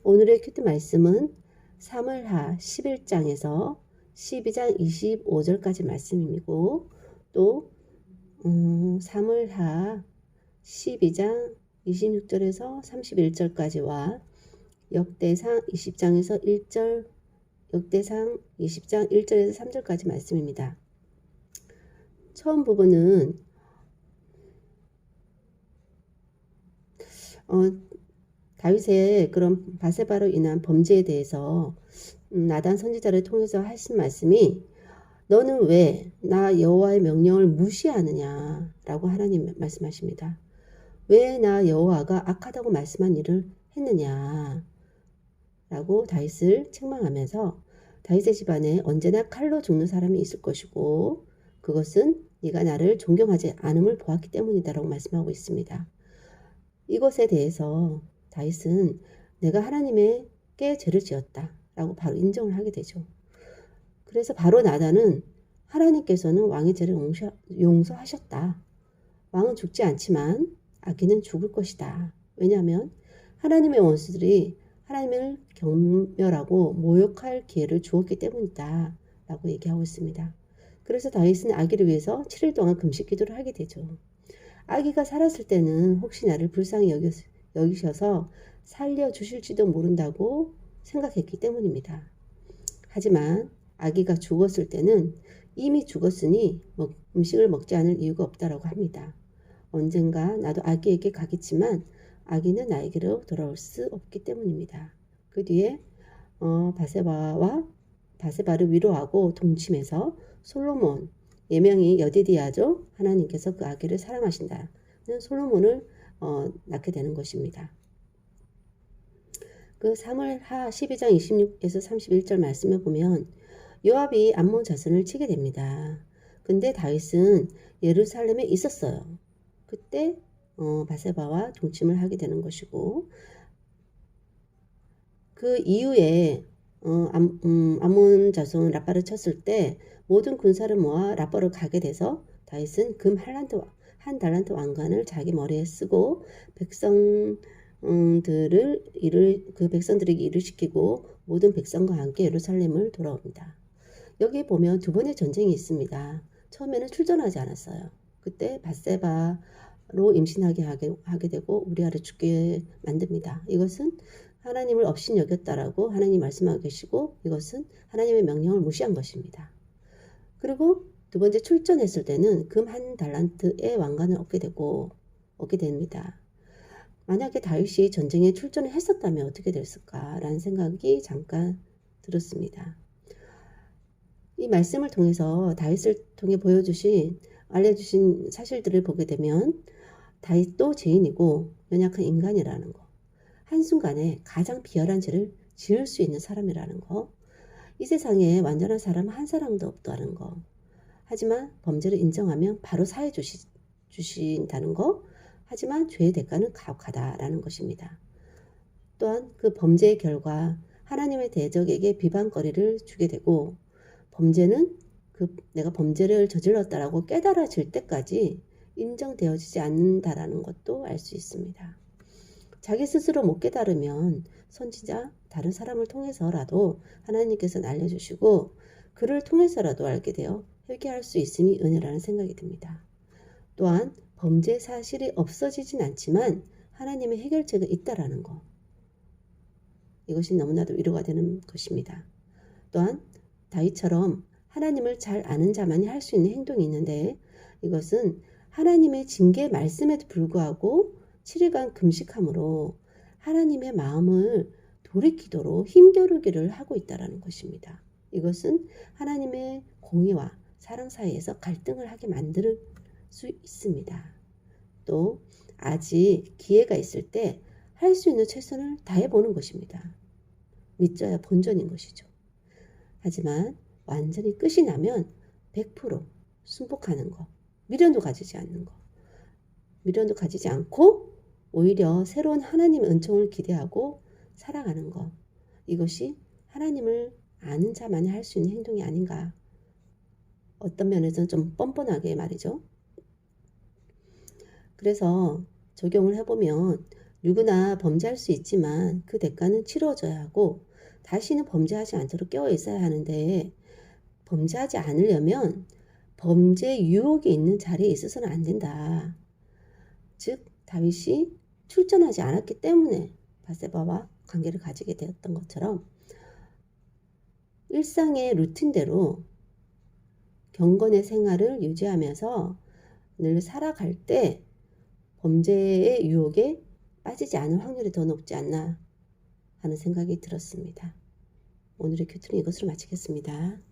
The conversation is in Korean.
오늘의 큐티 말씀은 사무엘하 11장에서 12장 25절까지 말씀이고 또 사무엘하 12장 26절에서 31절까지와 역대상 20장에서 1절, 역대상 20장 1절에서 3절까지 말씀입니다. 처음 부분은 다윗의 그런 바세바로 인한 범죄에 대해서 나단 선지자를 통해서 하신 말씀이 너는 왜 나 여호와의 명령을 무시하느냐 라고 하나님 말씀하십니다. 왜 나 여호와가 악하다고 말씀한 일을 했느냐 라고 다윗을 책망하면서 다윗의 집안에 언제나 칼로 죽는 사람이 있을 것이고 그것은 네가 나를 존경하지 않음을 보았기 때문이다 라고 말씀하고 있습니다. 이것에 대해서 다윗은 내가 하나님께 죄를 지었다 라고 바로 인정을 하게 되죠. 그래서 바로 나단은 하나님께서는 왕의 죄를 용서하셨다. 왕은 죽지 않지만 아기는 죽을 것이다. 왜냐하면 하나님의 원수들이 하나님을 경멸하고 모욕할 기회를 주었기 때문이다 라고 얘기하고 있습니다. 그래서 다윗은 아기를 위해서 7일 동안 금식 기도를 하게 되죠. 아기가 살았을 때는 혹시 나를 불쌍히 여기셔서 살려주실지도 모른다고 생각했기 때문입니다. 하지만 아기가 죽었을 때는 이미 죽었으니 음식을 먹지 않을 이유가 없다라고 합니다. 언젠가 나도 아기에게 가겠지만 아기는 나에게로 돌아올 수 없기 때문입니다. 그 뒤에 바세바를 위로하고 동침해서 솔로몬, 예명이 여디디아죠. 하나님께서 그 아기를 사랑하신다는 솔로몬을 낳게 되는 것입니다. 그 사무엘하 12장 26에서 31절 말씀에 보면 요압이 암몬 자손을 치게 됩니다. 근데 다윗은 예루살렘에 있었어요. 그때 바세바와 동침을 하게 되는 것이고 그 이후에 암몬 자손 라빠를 쳤을 때 모든 군사를 모아 라빠로 가게 돼서 다윗은 금 한 달란트 왕관을 자기 머리에 쓰고 백성들에게 일을 시키고 모든 백성과 함께 예루살렘을 돌아옵니다. 여기 보면 두 번의 전쟁이 있습니다. 처음에는 출전하지 않았어요. 그때 바세바로 임신하게 하게 되고 우리아를 죽게 만듭니다. 이것은 하나님을 업신여겼다라고 하나님 말씀하고 계시고 이것은 하나님의 명령을 무시한 것입니다. 그리고 두 번째 출전했을 때는 금 한 달란트의 왕관을 얻게 됩니다. 만약에 다윗이 전쟁에 출전을 했었다면 어떻게 됐을까라는 생각이 잠깐 들었습니다. 이 말씀을 통해서 다윗을 통해 알려주신 사실들을 보게 되면 다윗도 죄인이고 연약한 인간이라는 거, 한순간에 가장 비열한 죄를 지을 수 있는 사람이라는 거, 이 세상에 완전한 사람 한 사람도 없다는 거, 하지만 범죄를 인정하면 바로 사해 주신다는 거, 하지만 죄의 대가는 가혹하다라는 것입니다. 또한 그 범죄의 결과 하나님의 대적에게 비방거리를 주게 되고 범죄는 내가 범죄를 저질렀다라고 깨달아질 때까지 인정되어지지 않는다라는 것도 알 수 있습니다. 자기 스스로 못 깨달으면 선지자 다른 사람을 통해서라도 하나님께서는 알려주시고 그를 통해서라도 알게 되어 회개할 수 있음이 은혜라는 생각이 듭니다. 또한 범죄 사실이 없어지진 않지만 하나님의 해결책은 있다라는 것. 이것이 너무나도 위로가 되는 것입니다. 또한 다윗처럼 하나님을 잘 아는 자만이 할 수 있는 행동이 있는데 이것은 하나님의 징계 말씀에도 불구하고 7일간 금식함으로 하나님의 마음을 돌이키도록 힘겨루기를 하고 있다는 것입니다. 이것은 하나님의 공의와 사랑 사이에서 갈등을 하게 만들 수 있습니다. 또 아직 기회가 있을 때 할 수 있는 최선을 다해보는 것입니다. 믿져야 본전인 것이죠. 하지만 완전히 끝이 나면 100% 순복하는 것, 미련도 가지지 않는 것, 미련도 가지지 않고 오히려 새로운 하나님의 은총을 기대하고 살아가는 것, 이것이 하나님을 아는 자만이 할 수 있는 행동이 아닌가. 어떤 면에서는 좀 뻔뻔하게 말이죠. 그래서 적용을 해보면 누구나 범죄할 수 있지만 그 대가는 치러져야 하고 다시는 범죄하지 않도록 깨어 있어야 하는데 범죄하지 않으려면 범죄 유혹이 있는 자리에 있어서는 안 된다. 즉 다윗이 출전하지 않았기 때문에 바세바와 관계를 가지게 되었던 것처럼 일상의 루틴대로 경건의 생활을 유지하면서 늘 살아갈 때 범죄의 유혹에 빠지지 않을 확률이 더 높지 않나 하는 생각이 들었습니다. 오늘의 큐티는 이것으로 마치겠습니다.